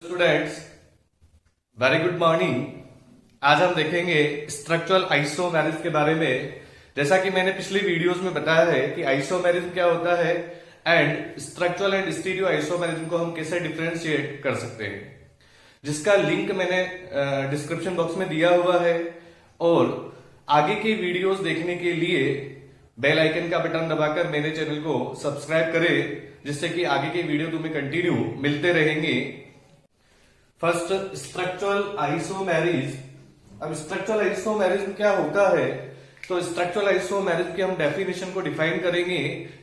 Students, very good morning. आज हम देखेंगे स्ट्रक्चरल आइसोमेरिज्म के बारे में। जैसा कि मैंने पिछली वीडियोस में बताया है कि आइसोमेरिज्म क्या होता है and structural and stereo isomerism को हम कैसे डिफरेंशिएट कर सकते हैं, जिसका लिंक मैंने डिस्क्रिप्शन बॉक्स में दिया हुआ है। और आगे की वीडियोस देखने के लिए बेल आइकन का बटन दबाकर मेरे चैनल को सब्सक्राइब करें, जिससे कि आगे की वीडियो तुम्हें कंटिन्यू मिलते रहेंगे। First, structural isomerism. अब स्ट्रक्चरल आइसोमेरिज्म क्या होता है, तो स्ट्रक्चरल आइसोमेरिज्म की हम डेफिनेशन को डिफाइन करेंगे।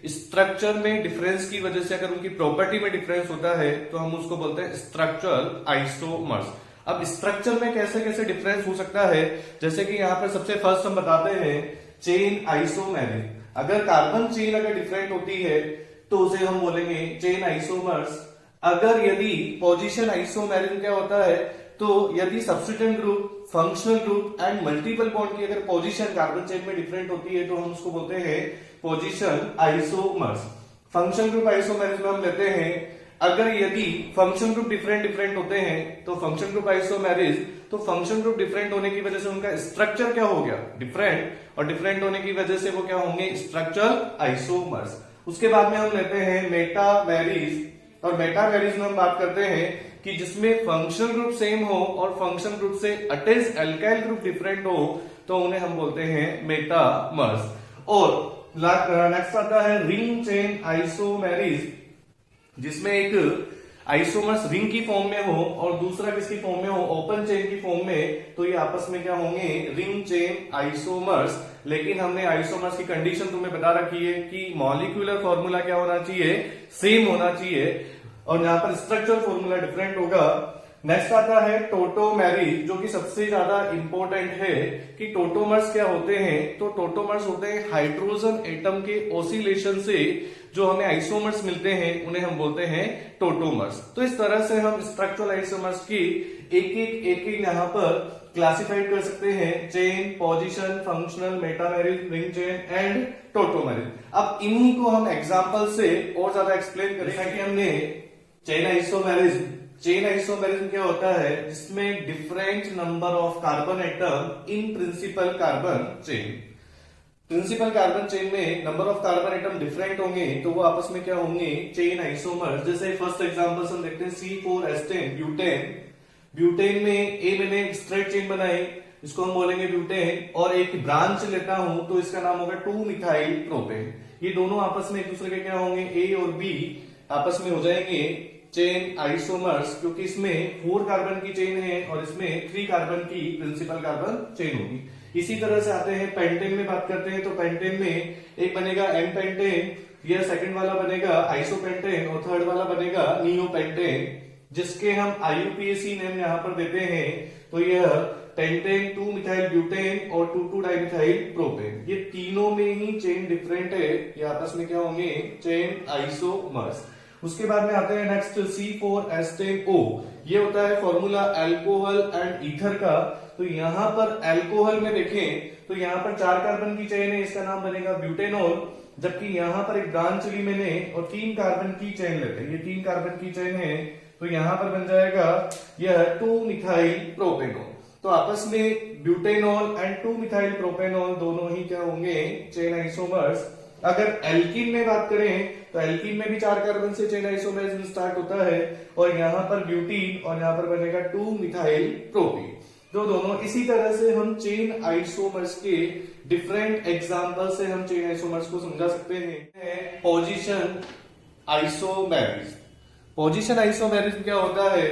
स्ट्रक्चर में डिफरेंस की वजह से अगर उनकी प्रॉपर्टी में डिफरेंस होता है तो हम उसको बोलते हैं स्ट्रक्चरल आइसोमर्स। अब स्ट्रक्चर में कैसे कैसे डिफरेंस हो सकता है, जैसे कि यहाँ पर सबसे फर्स्ट हम बताते हैं चेन आइसोमेरिज्म। अगर कार्बन चेन अगर डिफरेंट होती है तो उसे हम बोलेंगे चेन आइसोमर्स। अगर यदि पोजीशन आइसोमेरिज्म क्या होता है, तो यदि substituent group, functional group and multiple bond की अगर पोजीशन कार्बन चेन में डिफरेंट होती है तो हम उसको बोलते हैं position isomers. Functional group isomerism हम लेते हैं, अगर यदि फंक्शन ग्रुप डिफरेंट होते हैं तो फंक्शन ग्रुप आइसोमेरिज्म। तो फंक्शन ग्रुप डिफरेंट होने की वजह से उनका स्ट्रक्चर क्या हो गया, डिफरेंट, और डिफरेंट होने की वजह से वो क्या होंगे, स्ट्रक्चरल आइसोमर्स। उसके बाद में हम लेते हैं मेटामेरिज। और मेटामेरिज में हम बात करते हैं कि जिसमें फंक्शनल ग्रुप सेम हो और फंक्शनल ग्रुप से अटैच एल्काइल ग्रुप डिफरेंट हो तो उन्हें हम बोलते हैं मेटामर्स। और नेक्स्ट आता है रिंग चेन आइसोमेरिज, जिसमें एक आइसोमर्स रिंग की फॉर्म में हो और दूसरा किसकी फॉर्म में हो, ओपन चेन की फॉर्म में, तो ये आपस में क्या होंगे, रिंग चेन आइसोमर्स। लेकिन हमने आइसोमर्स की कंडीशन तुम्हें बता रखी है कि मॉलिक्यूलर फॉर्मूला क्या होना चाहिए, सेम होना चाहिए, और यहाँ पर स्ट्रक्चरल फॉर्मूला डिफरेंट होगा। नेक्स्ट आता है टोटोमेरिज, जो कि सबसे ज्यादा इंपॉर्टेंट है कि टोटोमर्स क्या होते हैं। तो टोटोमर्स होते हैं हाइड्रोजन एटम के ऑसिलेशन से जो हमें आइसोमर्स मिलते हैं, उन्हें हम बोलते हैं टोटोमर्स। तो इस तरह से हम स्ट्रक्चरल आइसोमर्स की एक एक यहाँ पर क्लासिफाइड कर सकते हैं, chain, position, functional, metamerism, ring chain and tautomerism. अब इन्हीं को हम एग्जांपल से और ज्यादा एक्सप्लेन करें। जैसा कि हमने चेन आइसोमेरिज्म क्या होता है, जिसमें different number of carbon atom in principal carbon chain. Principal carbon chain में number of carbon atom different होंगे तो वो आपस में क्या होंगे, चेन आइसोमर्स। जैसे फर्स्ट एग्जांपल हम देखते हैं C4H10 ब्यूटेन। ब्यूटेन में मैंने स्ट्रेट चेन बनाई, इसको हम बोलेंगे ब्यूटेन, और एक ब्रांच लेता हूं तो इसका नाम होगा 2-मिथाइल प्रोपेन। ये दोनों आपस में एक दूसरे के क्या होंगे, A और B आपस में हो जाएंगे चेन आइसोमर्स, क्योंकि इसमें 4 कार्बन की चेन है और इसमें 3 कार्बन की प्रिंसिपल कार्बन चेन होगी। इसी तरह से आते हैं पेंटेन में बात करते हैं, तो पेंटेन में एक बनेगा एम पेंटेन, यह सेकंड वाला बनेगा आइसोपेंटेन और थर्ड वाला बनेगा नियोपेंटेन, जिसके हम IUPAC नेम यहां पर देते हैं। तो यह पेंटेन, 2-मिथाइल ब्यूटेन और 2,2-डाइमिथाइल प्रोपेन, ये तीनों में ही चेन डिफरेंट है, ये आपस में क्या होंगे, चेन आइसोमर्स। उसके बाद में आते हैं नेक्स्ट C4H10O, ये होता है फॉर्मूला अल्कोहल एंड ईथर का। तो यहां पर अल्कोहल में देखें तो यहां पर 4 कार्बन की चेन है, इसका नाम बनेगा ब्यूटेनॉल, जबकि यहां पर एक ब्रांच ली मैंने और 3 कार्बन की चेन लेते हैं, ये 3 कार्बन की चेन है, तो यहां पर बन जाएगा यह 2-मिथाइल प्रोपेनॉल। तो आपस में ब्यूटेनॉल एंड 2-मिथाइल प्रोपेनॉल दोनों ही क्या होंगे, चेन आइसोमर्स। अगर एल्कीन में बात करें तो एल्कीन में भी 4 कार्बन से चेन आइसोमेरिज्म स्टार्ट होता है, और यहां पर ब्यूटीन और यहां पर बनेगा 2-मिथाइल प्रोपीन। तो दोनों इसी तरह से हम चेन आइसोमर्स के डिफरेंट एग्जांपल से हम चेन आइसोमर्स को समझा सकते हैं। Position isomerism. पोजीशन आइसोमेरिज्म क्या होता है,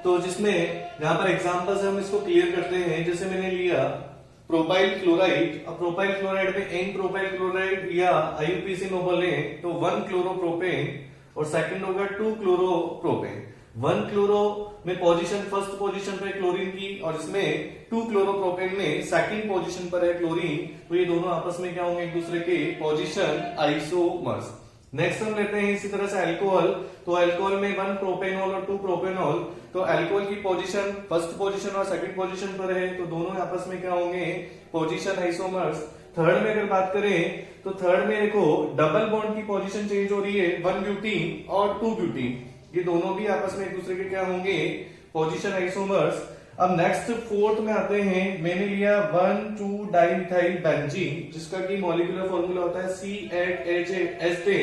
तो जिसमें यहां पर एग्जांपल से हम इसको क्लियर करते हैं। जैसे मैंने लिया प्रोपाइल क्लोराइड, अब प्रोपाइल क्लोराइड में एन प्रोपाइल क्लोराइड या IUPAC में बोले तो 1 क्लोरोप्रोपेन और सेकंड होगा 2 क्लोरोप्रोपेन। 1 क्लोरो में पोजीशन फर्स्ट पोजीशन पर क्लोरीन की, और इसमें 2 क्लोरोप्रोपेन में सेकंड पोजीशन पर है क्लोरीन, तो ये दोनों आपस में क्या होंगे, एक दूसरे के पोजीशन आइसोमर्स। नेक्स्ट हम लेते हैं इसी तरह से अल्कोहल। तो अल्कोहल में 1 प्रोपेनॉल और 2 प्रोपेनॉल, तो अल्कोहल की पोजीशन फर्स्ट पोजीशन और सेकंड पोजीशन पर है, तो दोनों आपस में क्या होंगे, पोजीशन आइसोमर्स। थर्ड में अगर बात करें तो थर्ड में देखो डबल बॉन्ड की पोजीशन चेंज हो रही है, 1 ब्यूटीन और 2 ब्यूटीन, ये दोनों भी आपस में एक दूसरे के क्या होंगे, पोजीशन आइसोमर्स। अब नेक्स्ट फोर्थ में आते हैं, मैंने लिया 1,2 डाइमिथाइल बेंजीन, जिसका की मॉलिक्यूलर फॉर्मूला होता है C8H10।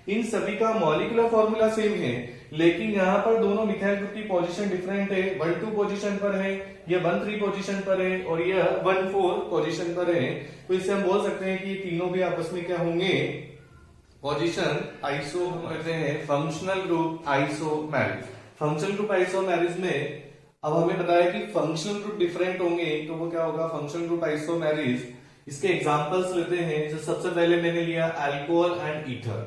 इन सभी का मॉलिक्यूलर फॉर्मूला सेम है, लेकिन यहाँ पर दोनों मिथाइल ग्रुप की पोजीशन डिफरेंट है। 1,2 पोजीशन पर है, ये 1,3 पोजीशन पर है और ये 1,4 पोजीशन पर है। तो इससे हम बोल सकते हैं कि तीनों भी आपस में क्या होंगे, पोजीशन आइसो कहते हैं functional group isomerism. Functional group isomerism में अब हमें बताया कि फंक्शनल ग्रुप डिफरेंट होंगे, तो वो क्या होगा, फंक्शनल ग्रुप आइसोमेरिज। इसके एग्जांपल्स लेते हैं। जो सबसे पहले मैंने लिया अल्कोहल एंड ईथर,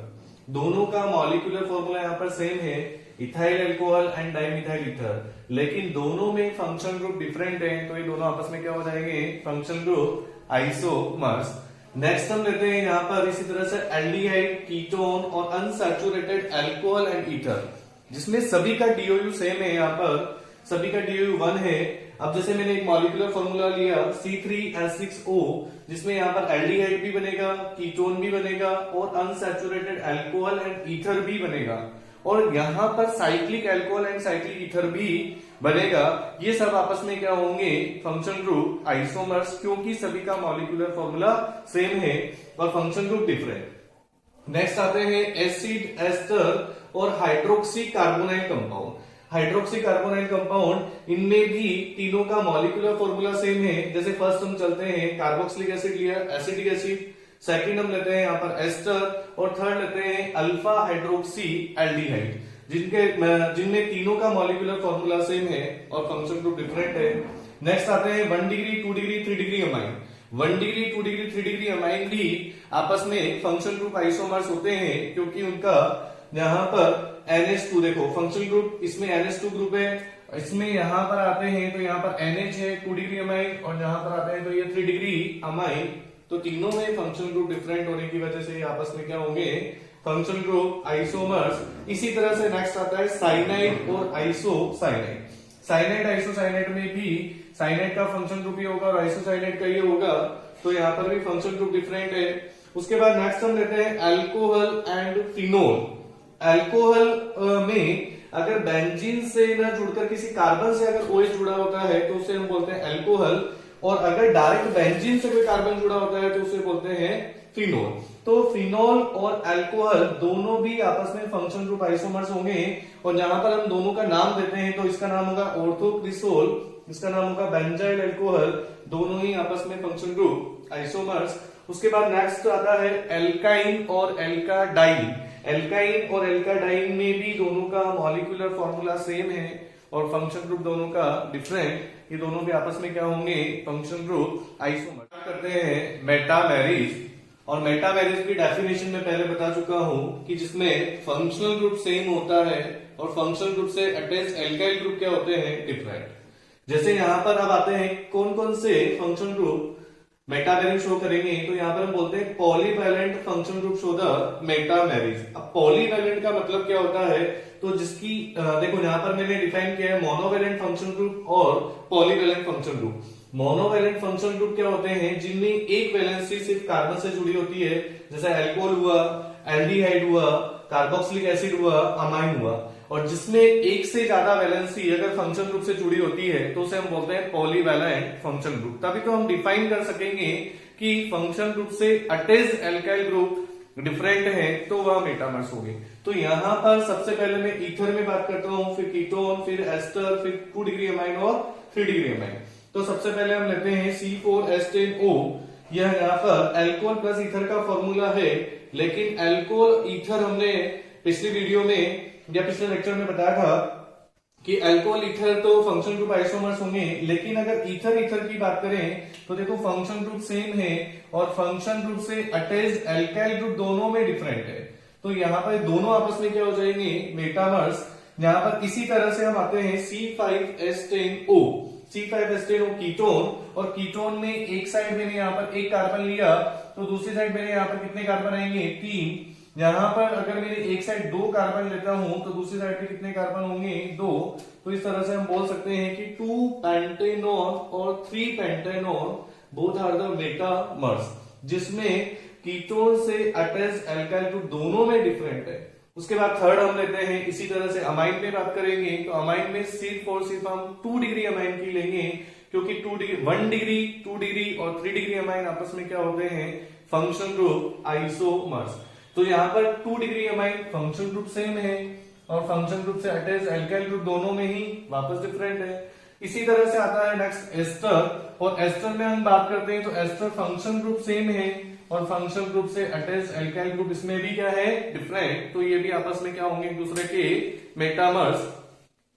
दोनों का मॉलिक्यूलर फॉर्मूला यहाँ पर सेम है, ethyl alcohol and dimethyl ether, लेकिन दोनों में फंक्शनल ग्रुप डिफरेंट है, तो ये दोनों आपस में क्या हो जाएंगे, फंक्शनल ग्रुप आइसोमर्स। नेक्स्ट हम लेते हैं यहाँ पर इसी तरह से एल्डिहाइड, कीटोन और अनसैचुरेटेड अल्कोहल एंड ईथर, जिसमें सभी का डीओयू सेम है, यहाँ पर सभी का डीओयू 1 है। अब जैसे मैंने एक मॉलिक्यूलर फॉर्मूला लिया C3H6O, जिसमें यहाँ पर एल्डिहाइड भी बनेगा, कीटोन भी बनेगा और अनसैचुरेटेड अल्कोहल एंड ईथर भी बनेगा, और यहाँ पर cyclic alcohol and cyclic ether भी बनेगा। ये सब आपस में क्या होंगे, फंक्शनल ग्रुप आइसोमर्स, क्योंकि सभी का मॉलिक्यूलर फॉर्मूला सेम है और फंक्शनल ग्रुप डिफरेंट। नेक्स्ट आते हैं एसिड, एस्टर और hydroxy carbonyl compound. Hydroxy carbonyl compound, इनमें भी तीनों का मॉलिक्यूलर फॉर्मूला सेम है। जैसे फर्स्ट हम चलते हैं, कार्बोक्सिलिक एसिड लिया, एसिडिक एसिड, सेकंड हम लेते हैं यहाँ पर एस्टर, और थर्ड लेते हैं अल्फा हाइड्रोक्सी एल्डिहाइड, जिनमें तीनों का मॉलिक्यूलर फॉर्मूला सेम है और फंक्शन ग्रुप डिफरेंट है। नेक्स्ट आते हैं 1 degree, 2 degree, 3 degree amine. 1 degree, 2 degree, 3 degree amine भी आपस में फंक्शन ग्रुप आइसोमर्स होते हैं, क्योंकि उनका यहाँ पर NH2 देखो, फंक्शनल ग्रुप इसमें NH2 ग्रुप है, इसमें यहाँ पर आते हैं तो यहाँ पर NH है 2 डिग्री अमाइन, और यहाँ पर आते हैं तो ये 3 डिग्री अमाइन। तो तीनों में फंक्शनल ग्रुप डिफरेंट होने की वजह से आपस में क्या होंगे, फंक्शनल ग्रुप आइसोमर्स। इसी तरह से नेक्स्ट आता है साइनाइड और आइसोसाइनाइड। साइनाइड आइसोसाइनाइड में भी साइनाइड का फंक्शनल ग्रुप ही होगा और आइसोसाइनाइड का ये होगा, तो यहाँ पर भी फंक्शनल ग्रुप डिफरेंट है। उसके बाद नेक्स्ट हम लेते हैं अल्कोहल एंड फिनोल। अल्कोहल में अगर बेंजीन से ना जुड़कर किसी कार्बन से अगर OH जुड़ा होता है तो उसे हम बोलते हैं अल्कोहल, और अगर डायरेक्ट बेंजीन से कोई कार्बन जुड़ा होता है तो उसे बोलते हैं फिनोल। तो फिनोल और अल्कोहल दोनों भी आपस में फंक्शनल ग्रुप आइसोमर्स होंगे, और जहां पर हम दोनों का नाम देते हैं तो इसका नाम होगा ऑर्थोक्रिसोल, इसका नाम होगा बेंजाइल अल्कोहल, दोनों ही आपस में फंक्शनल ग्रुप आइसोमर्स। उसके बाद नेक्स्ट आता है एल्काइन और एल्काडाइन। एल्काइन और एल्काडाइन में भी दोनों का मॉलिक्यूलर फॉर्मूला सेम है और फंक्शन ग्रुप दोनों का डिफरेंट। ये दोनों भी आपस में क्या होंगे, फंक्शन ग्रुप आइसोमर। करते हैं मेटामेरिज, और मेटामेरिज की डेफिनेशन में पहले बता चुका हूं कि जिसमें फंक्शनल ग्रुप सेम होता है और फंक्शनल ग्रुप से अटैच एल्काइल ग्रुप क्या होते हैं, डिफरेंट। जैसे यहां पर अब आते हैं कौन कौन से फंक्शन ग्रुप मेटामेरिज शो करेंगे, तो यहाँ पर हम बोलते हैं polyvalent function group show the metamerism. अब पॉलीवैलेंट का मतलब क्या होता है, तो जिसकी देखो यहाँ पर मैंने डिफाइन किया है मोनोवैलेंट फंक्शन ग्रुप और polyvalent function group. Monovalent function group क्या होते हैं, जिनमें एक वैलेंसी सिर्फ कार्बन से जुड़ी होती है, जैसे अल्कोहल हुआ, एल्डिहाइड हुआ, कार्बोक्सिलिक एसिड हुआ, अमाइन हुआ, और जिसमें एक से ज्यादा वैलेंसी अगर फंक्शन ग्रुप से जुड़ी होती है तो उसे हम बोलते हैं पॉलीवैलेंट फंक्शन ग्रुप। तभी तो हम डिफाइन कर सकेंगे कि फंक्शन ग्रुप से अटैच्ड एल्काइल ग्रुप डिफरेंट है, तो वह मेटामर्स होंगे। तो यहां पर सबसे पहले मैं ईथर में बात करता हूं, फिर कीटोन, फिर एस्टर, फिर 2 डिग्री अमाइन और 3 डिग्री अमाइन। तो सबसे पहले हम लेते हैं C4H10O। यह यहाँ पर अल्कोहल प्लस ईथर का फॉर्मूला है, लेकिन अल्कोहल ईथर हमने पिछली वीडियो में या पिछले लेक्चर में बताया था कि अल्कोहल ईथर तो फंक्शन ग्रुप आइसोमर्स होंगे, लेकिन अगर ईथर ईथर की बात करें तो देखो फंक्शन ग्रुप सेम है और फंक्शन ग्रुप से अटैच्ड एल्काइल ग्रुप दोनों में डिफरेंट है। तो यहाँ पर दोनों आपस में क्या हो जाएंगे, मेटामर्स। यहाँ पर इसी तरह से हम आते हैं C5H10O। C5H10O कीटोन, और कीटोन में एक साइड मैंने यहाँ पर एक कार्बन लिया तो दूसरी साइड मैंने यहाँ पर कितने कार्बन आएंगे, 3। यहाँ पर अगर मैंने एक साइड 2 कार्बन लेता हूं तो दूसरी साइड पे कितने कार्बन होंगे, 2। तो इस तरह से हम बोल सकते हैं कि 2 पेंटेनॉन और 3 pentanone both are the metamers, जिसमें कीटोन से अटैच्ड एल्काइल ग्रुप दोनों में डिफरेंट है। उसके बाद थर्ड हम लेते हैं इसी तरह से अमाइन में बात करेंगे तो अमाइन में सिर्फ और सिर्फ हम 2 डिग्री अमाइन की लेंगे, क्योंकि 2 डिग्री 1 डिग्री 2 डिग्री और 3 डिग्री अमाइन आपस में क्या होते हैं, फंक्शन ग्रुप आइसोमर्स। तो यहाँ पर 2 degree amine function group same है और फंक्शन ग्रुप से अटैच एल्काइल ग्रुप दोनों में ही वापस डिफरेंट है। इसी तरह से आता है नेक्स्ट एस्टर, और एस्टर में हम बात करते हैं तो एस्टर फंक्शन ग्रुप सेम है और फंक्शन ग्रुप से अटैच एल्काइल ग्रुप इसमें भी क्या है, डिफरेंट। तो ये भी आपस में क्या होंगे, एक दूसरे के मेटामर्स।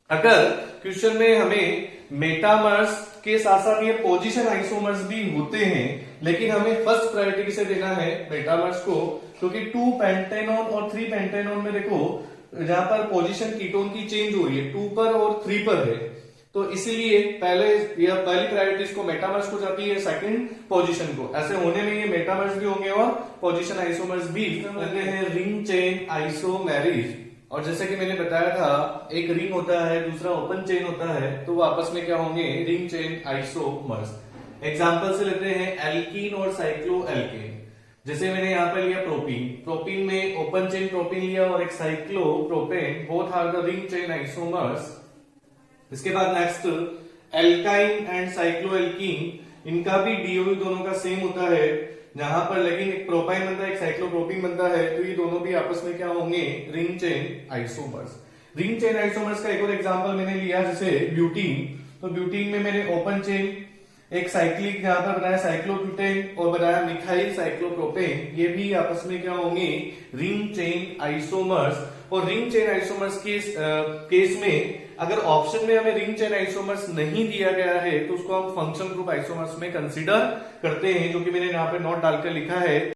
अगर क्वेश्चन में हमें मेटामर्स के साथ साथ ये पोजीशन आइसोमर्स भी होते हैं, लेकिन हमें फर्स्ट प्रायोरिटी से देना है मेटामर्स को, क्योंकि 2 पेंटेनॉन और 3 पेंटेनॉन में देखो जहां पर पोजीशन कीटोन की चेंज हो रही है 2 पर और 3 पर है, तो इसीलिए पहली प्रायोरिटी को मेटामर्स को जाती है, सेकंड पोजीशन को। ऐसे होने में ये मेटामर्स भी होंगे और पोजीशन आइसोमर्स भी होते हैं। रिंग चेन आइसोमेरिज, और जैसे कि मैंने बताया था एक रिंग होता है दूसरा ओपन चेन होता है, तो वो आपस में क्या होंगे, रिंग चेन आइसोमर्स। एग्जाम्पल से लेते हैं एल्कीन और साइक्लो एल्केन। जैसे मैंने यहाँ पर लिया प्रोपीन, प्रोपीन में ओपन चेन प्रोपीन लिया और एक cyclopropane, both are the ring chain isomers. इसके बाद next alkyne and cycloalkene, इनका भी डीओई दोनों का सेम होता है, जहां पर लेकिन एक प्रोपाइन बनता है एक साइक्लोप्रोपीन बनता है, तो ये दोनों भी आपस में क्या होंगे, ring chain isomers. Ring chain isomers का एक और एग्जांपल मैंने लिया जैसे ब्यूटीन, तो ब्यूटीन में मैंने ओपन चेन एक साइक्लिक यहाँ पर बनाया साइक्लोब्यूटेन और बनाया मिथाइल साइक्लोप्रोपेन, ये भी आपस में क्या होंगे, रिंग चेन आइसोमर्स। और रिंग चेन आइसोमर्स के केस में अगर ऑप्शन में हमें रिंग चेन आइसोमर्स नहीं दिया गया है तो उसको हम फंक्शन ग्रुप आइसोमर्स में कंसीडर करते हैं, जो कि मैंने यहाँ पे नोट डालकर लिखा है।